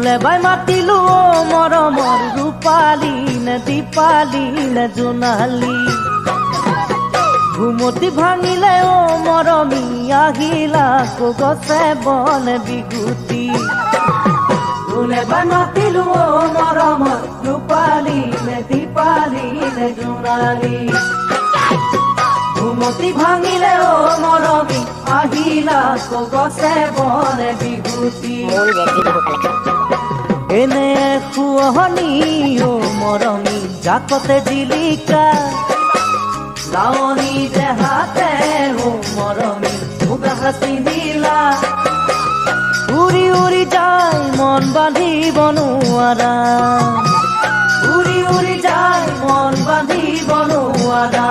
ফুলে বাই মাতিলো মৰমৰ ৰূপালী নে দীপালী নে জোনালী ঘুমতি ভাঙিলে মৰমী আহিলা গছে বনে বিগুটি ফুলে বাই মাতিলো মৰমৰ ৰূপালী নে দীপালী নে জোনালী ঘুমতি ভাঙিলে মৰমী আহিলা গছে বনে বিগুটি এনে শুৱনি মৰমী জাকতে জিলিকা লাৱনী দেহাতে মৰমী মুগা হাসি দিলা উৰি উৰি যায় মন বান্ধিব নোৱাৰা উৰি উৰি যায় মন বান্ধিব নোৱাৰা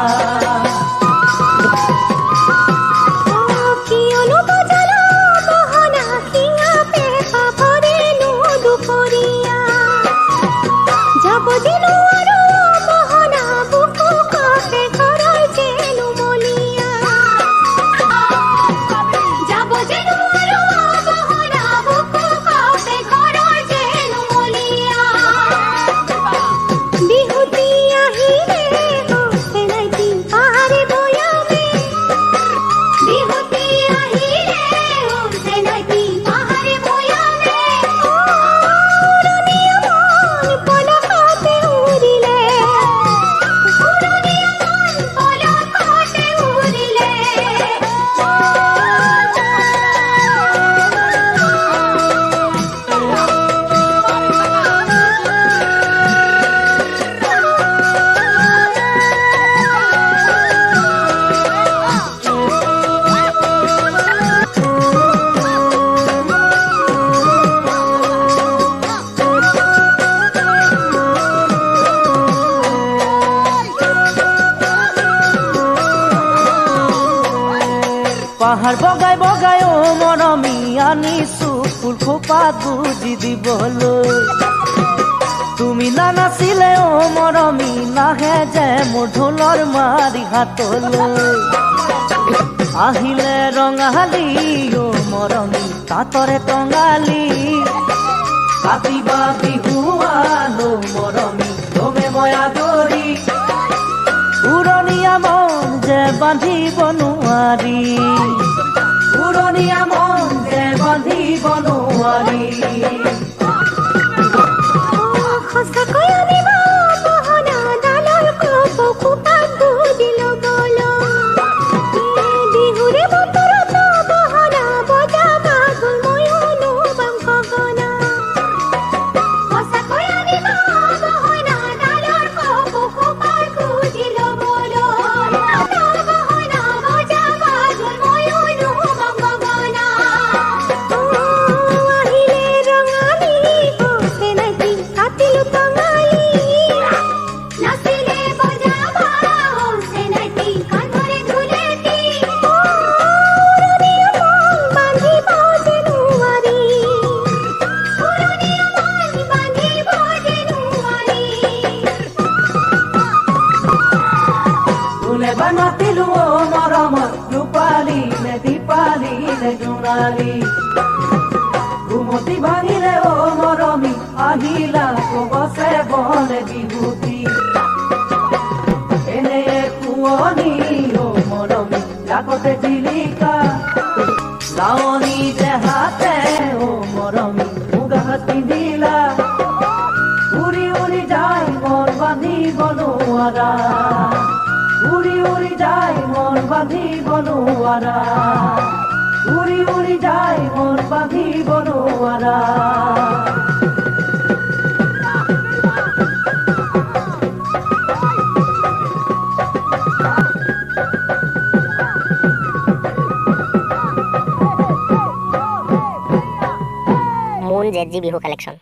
পাহাৰ বগাই বগাই মৰমী আনিছো ফুল খোপাত বুজি দিবলৈ তুমি নানাচিলে মৰমী নাহে যে মোৰ ঢোলৰ মাৰি হাতলৈ আহিলে ৰঙালী মৰমী তাতৰে টঙালী কাটিবা বিহুৱানো মৰমী তুমি মই আদৰি উৰণীয়া মন যে বান্ধিব নোৱাৰি উৰণীয়া মন যে বান্ধিব নোৱাৰি সঁচাকৈ আনিব গহনা ডালৰ খোপাত বুজি ল'বলৈ বিহুৰে বতৰত গহনা বজাবা গ'ল ময়ো নোবাম গগনা সঁচাকৈ আনিব গহনা ডালৰ খোপাত বুজি ল'বলৈ গহনা বজাবা গ'ল ময়ো নোবাম গগনা আহিলে ৰঙালী চেনাইটি কাটিলো টঙালী নাচিলে বজাবা চেনাইটি কান্ধৰে ধুলেটি উৰণীয়া মন বান্ধিব যে নোৱাৰি উৰণীয়া মন বান্ধিব যে নোৱাৰি ফুলে বাই মাতিলো মৰমৰ ৰূপালী নে দীপালী নে জোনালী ঘুমতি ভাঙিলে মৰমী আহিলা গছে বনে বিহুটি এনে শুৱনি মৰমী জাকতে জিলিকা লাৱনী দেহাতে মৰমী মুগা হাসি দিলা উৰি উৰি যায় মন বান্ধিব নোৱাৰা উৰি উৰি যায় মন বান্ধিব নোৱাৰা উৰি উৰি যায় মন বান্ধিব নোৱাৰা Moon ZG Bihu Collection.